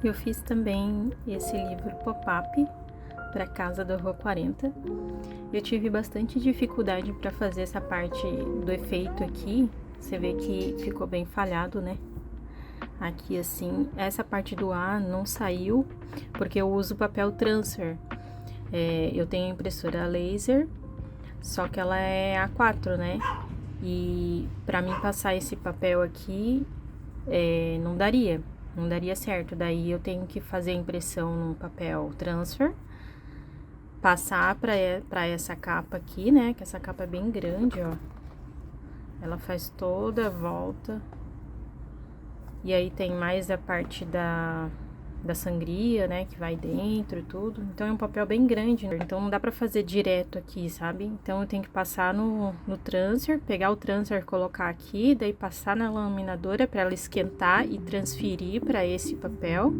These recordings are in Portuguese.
Eu fiz também esse livro pop-up para casa da Rua 40. Eu tive bastante dificuldade para fazer essa parte do efeito aqui. Você vê que ficou bem falhado, né? Aqui assim, essa parte do A não saiu porque eu uso papel transfer. Eu tenho impressora laser, só que ela é A4, né? E para mim passar esse papel aqui, não daria certo. Daí eu tenho que fazer a impressão no papel transfer, passar para essa capa aqui, né? Que essa capa é bem grande, ó. Ela faz toda a volta. E aí tem mais a parte da sangria, né, que vai dentro e tudo. Então é um papel bem grande, né? Então não dá pra fazer direto aqui, sabe? Então eu tenho que passar no transfer, pegar o transfer, colocar aqui, daí passar na laminadora pra ela esquentar e transferir pra esse papel.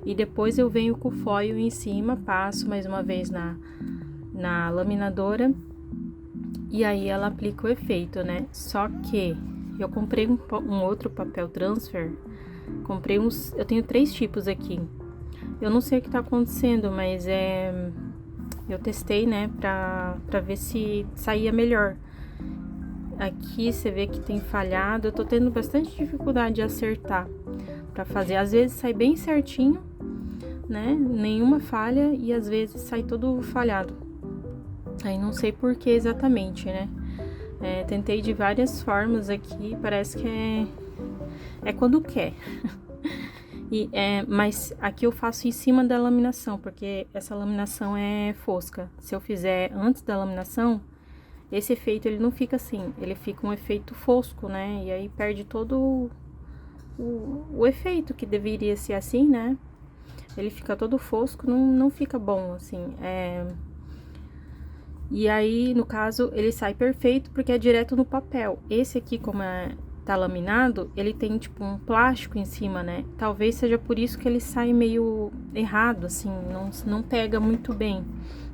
E depois eu venho com o foil em cima, passo mais uma vez na laminadora. E aí ela aplica o efeito, né? Só que eu comprei um outro papel transfer. Comprei eu tenho 3 tipos aqui. Eu não sei o que tá acontecendo, mas eu testei, né, pra ver se saía melhor. Aqui você vê que tem falhado, eu tô tendo bastante dificuldade de acertar pra fazer. Às vezes sai bem certinho, né, nenhuma falha, e às vezes sai todo falhado. Aí não sei por que exatamente, né. Tentei de várias formas aqui, parece que é quando quer. Mas aqui eu faço em cima da laminação, porque essa laminação é fosca. Se eu fizer antes da laminação, esse efeito ele não fica assim, ele fica um efeito fosco, né? E aí perde todo o efeito que deveria ser assim, né? Ele fica todo fosco, não fica bom, assim. E aí, no caso, ele sai perfeito porque é direto no papel. Esse aqui, como tá laminado, ele tem tipo um plástico em cima, né? Talvez seja por isso que ele sai meio errado, assim, não pega muito bem.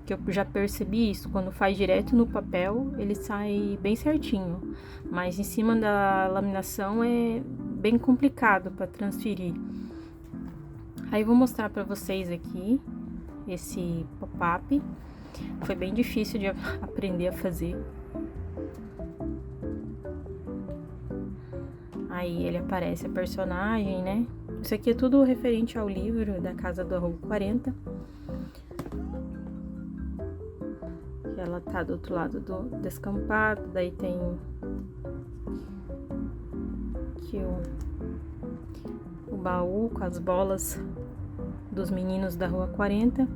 Que eu já percebi isso, quando faz direto no papel, ele sai bem certinho. Mas em cima da laminação é bem complicado para transferir. Aí eu vou mostrar para vocês aqui esse pop-up. Foi bem difícil de aprender a fazer. Aí ele aparece a personagem, né? Isso aqui é tudo referente ao livro da Casa da Rua 40. Ela tá do outro lado do descampado, daí tem aqui o baú com as bolas dos meninos da Rua 40.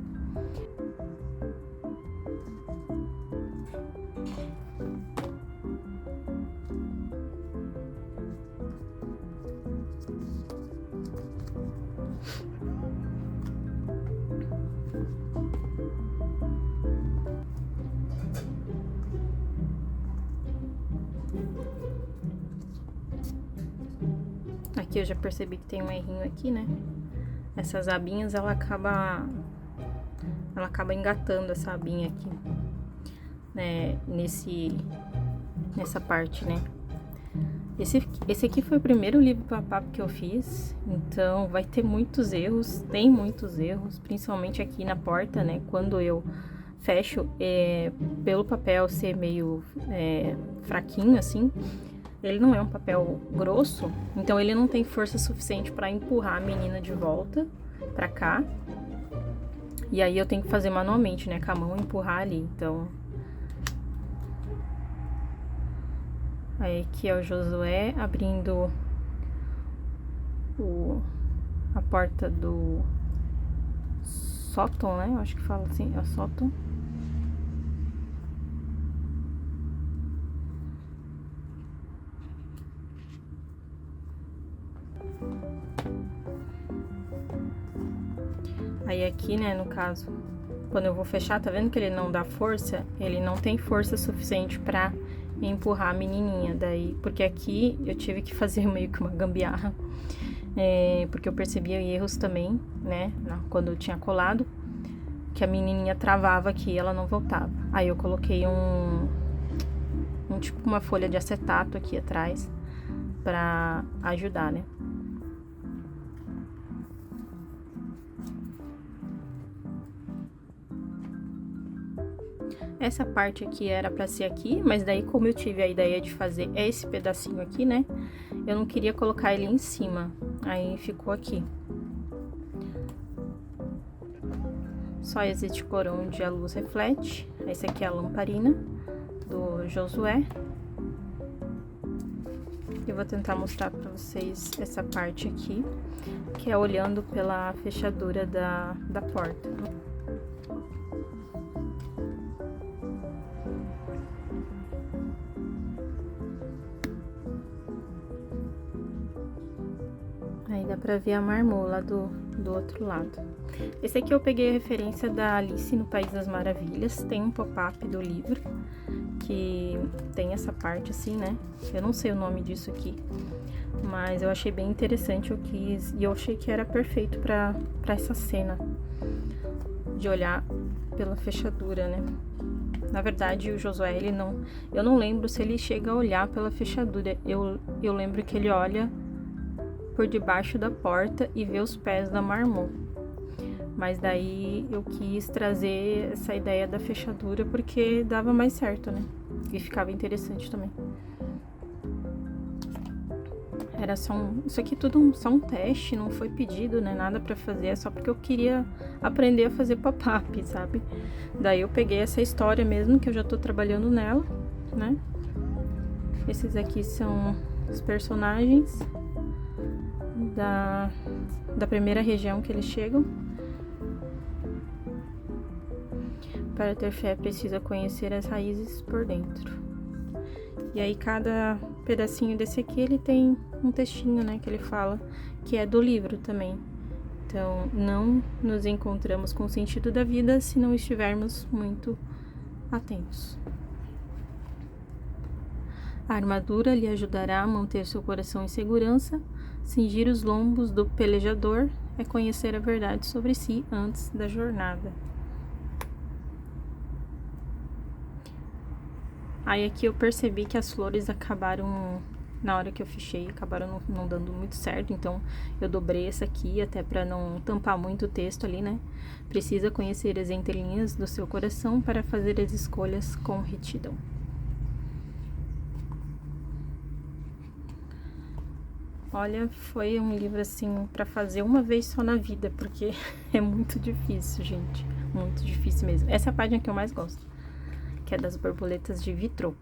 Aqui eu já percebi que tem um errinho aqui, né? Essas abinhas, ela acaba engatando essa abinha aqui, né? Nessa parte, né? Esse aqui foi o primeiro livro pop-up que eu fiz, então vai ter muitos erros, tem muitos erros, principalmente aqui na porta, né? Quando eu fecho, pelo papel ser meio fraquinho, assim, ele não é um papel grosso, então ele não tem força suficiente para empurrar a menina de volta pra cá. E aí eu tenho que fazer manualmente, né, com a mão, empurrar ali, então... Aí aqui é o Josué abrindo a porta do sótão, né, eu acho que fala assim, é o sótão. Aí aqui, né, no caso, quando eu vou fechar, tá vendo que ele não dá força? Ele não tem força suficiente pra empurrar a menininha, daí... Porque aqui eu tive que fazer meio que uma gambiarra, porque eu percebia erros também, né, quando eu tinha colado, que a menininha travava aqui e ela não voltava. Aí eu coloquei tipo uma folha de acetato aqui atrás pra ajudar, né. Essa parte aqui era pra ser aqui, mas daí como eu tive a ideia de fazer esse pedacinho aqui, né? Eu não queria colocar ele em cima, aí ficou aqui. Sóias de cor onde a luz reflete. Esse aqui é a lamparina do Josué. Eu vou tentar mostrar pra vocês essa parte aqui, que é olhando pela fechadura da porta. Aí dá pra ver a marmola do outro lado. Esse aqui eu peguei a referência da Alice no País das Maravilhas. Tem um pop-up do livro que tem essa parte assim, né? Eu não sei o nome disso aqui, mas eu achei bem interessante, eu quis, e eu achei que era perfeito pra essa cena de olhar pela fechadura, né? Na verdade, o Josué, eu não lembro se ele chega a olhar pela fechadura. Eu lembro que ele olha por debaixo da porta e vê os pés da Marmot. Mas daí eu quis trazer essa ideia da fechadura porque dava mais certo, né? E ficava interessante também. Era só isso aqui tudo só um teste, não foi pedido, né? Nada pra fazer, é só porque eu queria aprender a fazer pop-up, sabe? Daí eu peguei essa história mesmo, que eu já tô trabalhando nela, né? Esses aqui são os personagens da primeira região que eles chegam. Para ter fé, precisa conhecer as raízes por dentro. E aí, cada pedacinho desse aqui, ele tem um textinho, né, que ele fala, que é do livro também. Então, não nos encontramos com o sentido da vida se não estivermos muito atentos. A armadura lhe ajudará a manter seu coração em segurança. Cingir os lombos do pelejador é conhecer a verdade sobre si antes da jornada. Aí aqui eu percebi que as flores acabaram, na hora que eu fechei, acabaram não dando muito certo, então eu dobrei essa aqui até pra não tampar muito o texto ali, né? Precisa conhecer as entrelinhas do seu coração para fazer as escolhas com retidão. Olha, foi um livro assim pra fazer uma vez só na vida, porque é muito difícil, gente, muito difícil mesmo. Essa é a página que eu mais gosto, que é das borboletas de vitrô.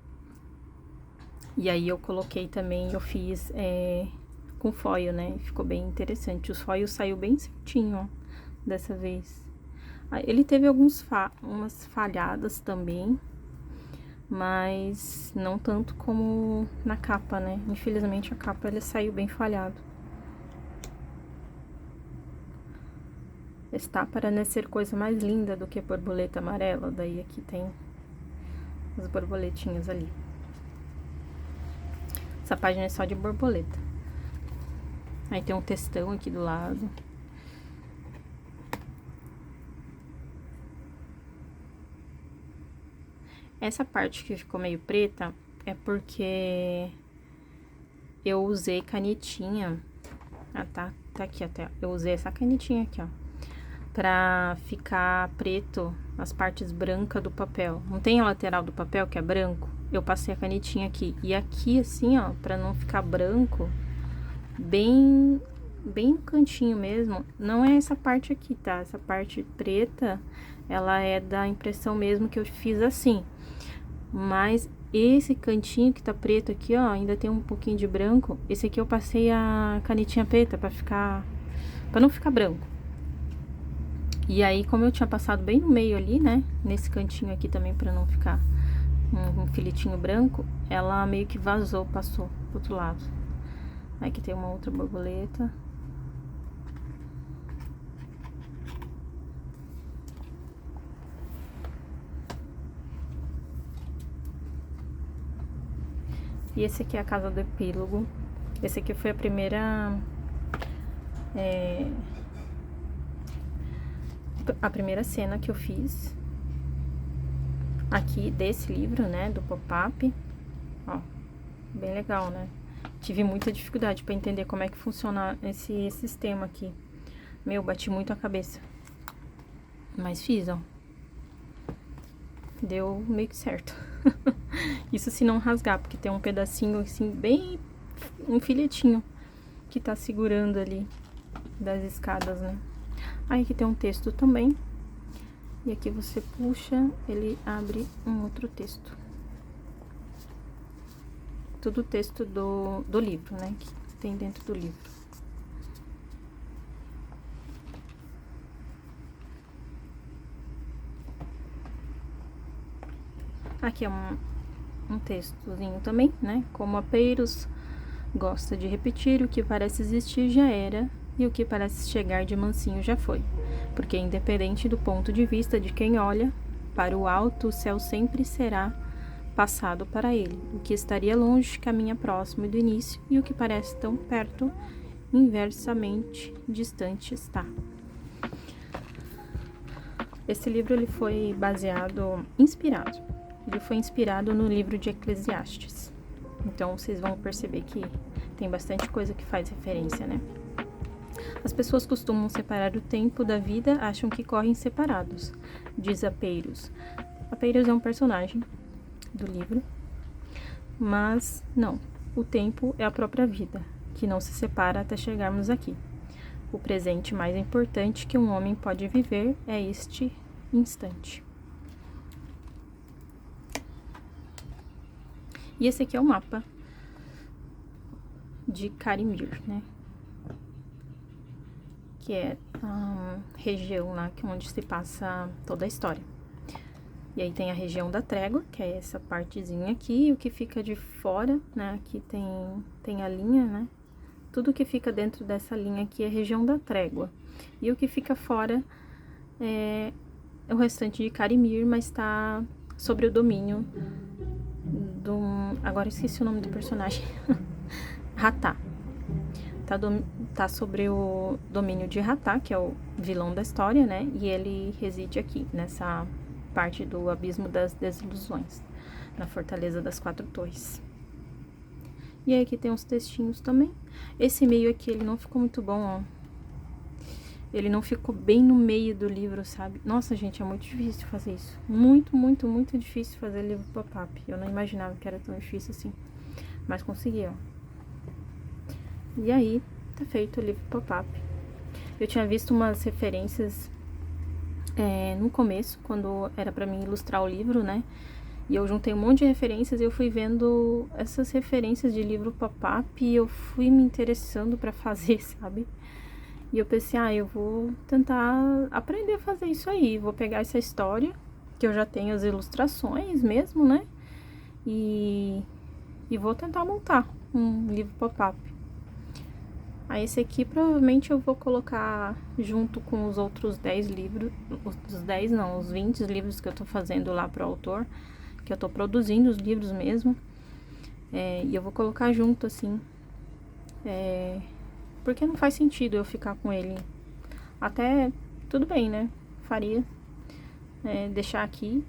E aí eu coloquei também, eu fiz com foil, né? Ficou bem interessante. Os foils saiu bem certinho, ó, dessa vez. Ele teve umas falhadas também, mas não tanto como na capa, né? Infelizmente a capa ele saiu bem falhado. Está para nascer coisa mais linda do que borboleta amarela. Daí aqui tem as borboletinhas ali. Essa página é só de borboleta. Aí tem um textão aqui do lado. Essa parte que ficou meio preta é porque eu usei canetinha. Ah, tá aqui até. Eu usei essa canetinha aqui, ó, pra ficar preto as partes brancas do papel. Não tem a lateral do papel que é branco? Eu passei a canetinha aqui. E aqui, assim, ó, pra não ficar branco, bem no cantinho mesmo, não é essa parte aqui, tá? Essa parte preta, ela é da impressão mesmo que eu fiz assim. Mas esse cantinho que tá preto aqui, ó, ainda tem um pouquinho de branco. Esse aqui eu passei a canetinha preta pra não ficar branco. E aí, como eu tinha passado bem no meio ali, né, nesse cantinho aqui também pra não ficar um filetinho branco, ela meio que vazou, passou pro outro lado. Aqui tem uma outra borboleta. E esse aqui é a casa do epílogo. Esse aqui foi a primeira cena que eu fiz aqui desse livro, né, do pop-up. Ó, bem legal, né? Tive muita dificuldade pra entender como é que funciona esse sistema aqui. Meu, bati muito a cabeça. Mas fiz, ó. deu meio que certo. Isso se não rasgar, porque tem um pedacinho assim, bem... um filetinho que tá segurando ali das escadas, né? Aí aqui tem um texto também. E aqui você puxa, ele abre um outro texto. Tudo texto do livro, né? Que tem dentro do livro. Aqui é um textozinho também, né? Como a Peiros gosta de repetir, o que parece existir já era, e o que parece chegar de mansinho já foi. Porque independente do ponto de vista de quem olha, para o alto o céu sempre será passado para ele. O que estaria longe caminha próximo do início, e o que parece tão perto, inversamente distante está. Esse livro ele foi inspirado no livro de Eclesiastes. Então vocês vão perceber que tem bastante coisa que faz referência, né? As pessoas costumam separar o tempo da vida, acham que correm separados, diz a Peiros. A Peiros é um personagem do livro, mas não, o tempo é a própria vida, que não se separa até chegarmos aqui. O presente mais importante que um homem pode viver é este instante. E esse aqui é o mapa de Carimir, né? Que é a região lá onde se passa toda a história. E aí tem a região da trégua, que é essa partezinha aqui, e o que fica de fora, né? Aqui tem a linha, né? Tudo que fica dentro dessa linha aqui é a região da trégua. E o que fica fora é o restante de Carimir, mas tá sobre o domínio do... Agora eu esqueci o nome do personagem. Ratá. Tá sobre o domínio de Ratá, que é o vilão da história, né? E ele reside aqui, nessa parte do Abismo das Desilusões, na Fortaleza das Quatro Torres. E aí aqui tem uns textinhos também. Esse meio aqui, ele não ficou muito bom, ó. Ele não ficou bem no meio do livro, sabe? Nossa, gente, é muito difícil fazer isso. Muito, muito, muito difícil fazer livro pop-up. Eu não imaginava que era tão difícil assim. Mas consegui, ó. E aí, tá feito o livro pop-up. Eu tinha visto umas referências no começo, quando era pra mim ilustrar o livro, né? E eu juntei um monte de referências e eu fui vendo essas referências de livro pop-up e eu fui me interessando pra fazer, sabe? E eu pensei, eu vou tentar aprender a fazer isso aí. Vou pegar essa história, que eu já tenho as ilustrações mesmo, né? E vou tentar montar um livro pop-up. Aí esse aqui provavelmente eu vou colocar junto com os outros 10 livros, os 20 livros que eu tô fazendo lá pro autor, que eu tô produzindo os livros mesmo, e eu vou colocar junto assim, porque não faz sentido eu ficar com ele, até tudo bem, né, faria, deixar aqui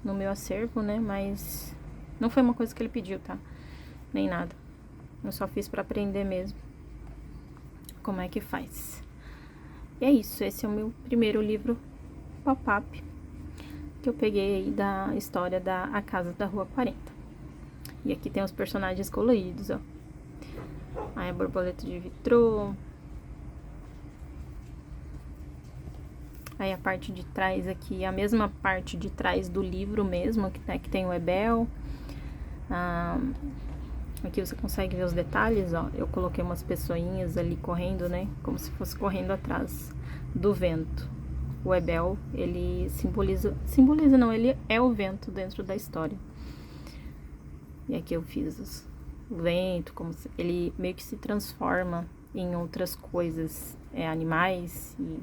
no meu acervo, né, mas não foi uma coisa que ele pediu, tá, nem nada, eu só fiz pra aprender mesmo como é que faz. E é isso, esse é o meu primeiro livro pop-up que eu peguei aí da história da A Casa da Rua 40. E aqui tem os personagens coloridos, ó. Aí a borboleta de vitrô. Aí a parte de trás aqui, a mesma parte de trás do livro mesmo, que tem o Ebel. Aqui você consegue ver os detalhes, ó. Eu coloquei umas pessoinhas ali correndo, né? Como se fosse correndo atrás do vento. O Ebel, ele simboliza não, ele é o vento dentro da história. E aqui eu fiz o vento, como se, ele meio que se transforma em outras coisas, animais, e,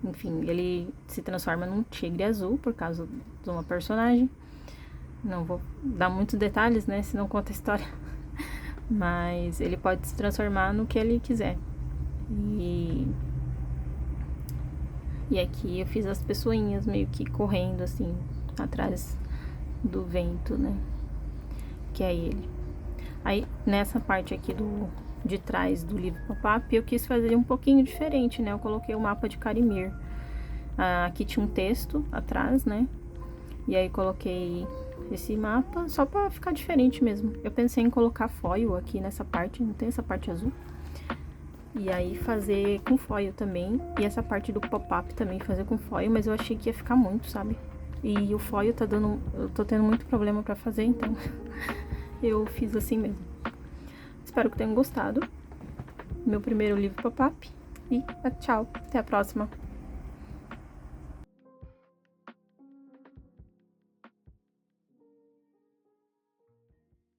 enfim, ele se transforma num tigre azul por causa de uma personagem. Não vou dar muitos detalhes, né, senão conta a história. Mas ele pode se transformar no que ele quiser. E aqui eu fiz as pessoinhas meio que correndo assim, atrás do vento, né? Que é ele. Aí, nessa parte aqui de trás do livro pop-up, eu quis fazer um pouquinho diferente, né? Eu coloquei o mapa de Carimir. Aqui tinha um texto atrás, né? E aí coloquei esse mapa só pra ficar diferente mesmo. Eu pensei em colocar foil aqui nessa parte, não tem essa parte azul. E aí fazer com foil também. E essa parte do pop-up também fazer com foil, mas eu achei que ia ficar muito, sabe? E o foil tá dando... eu tô tendo muito problema pra fazer, então eu fiz assim mesmo. Espero que tenham gostado. Meu primeiro livro pop-up. E tchau, até a próxima.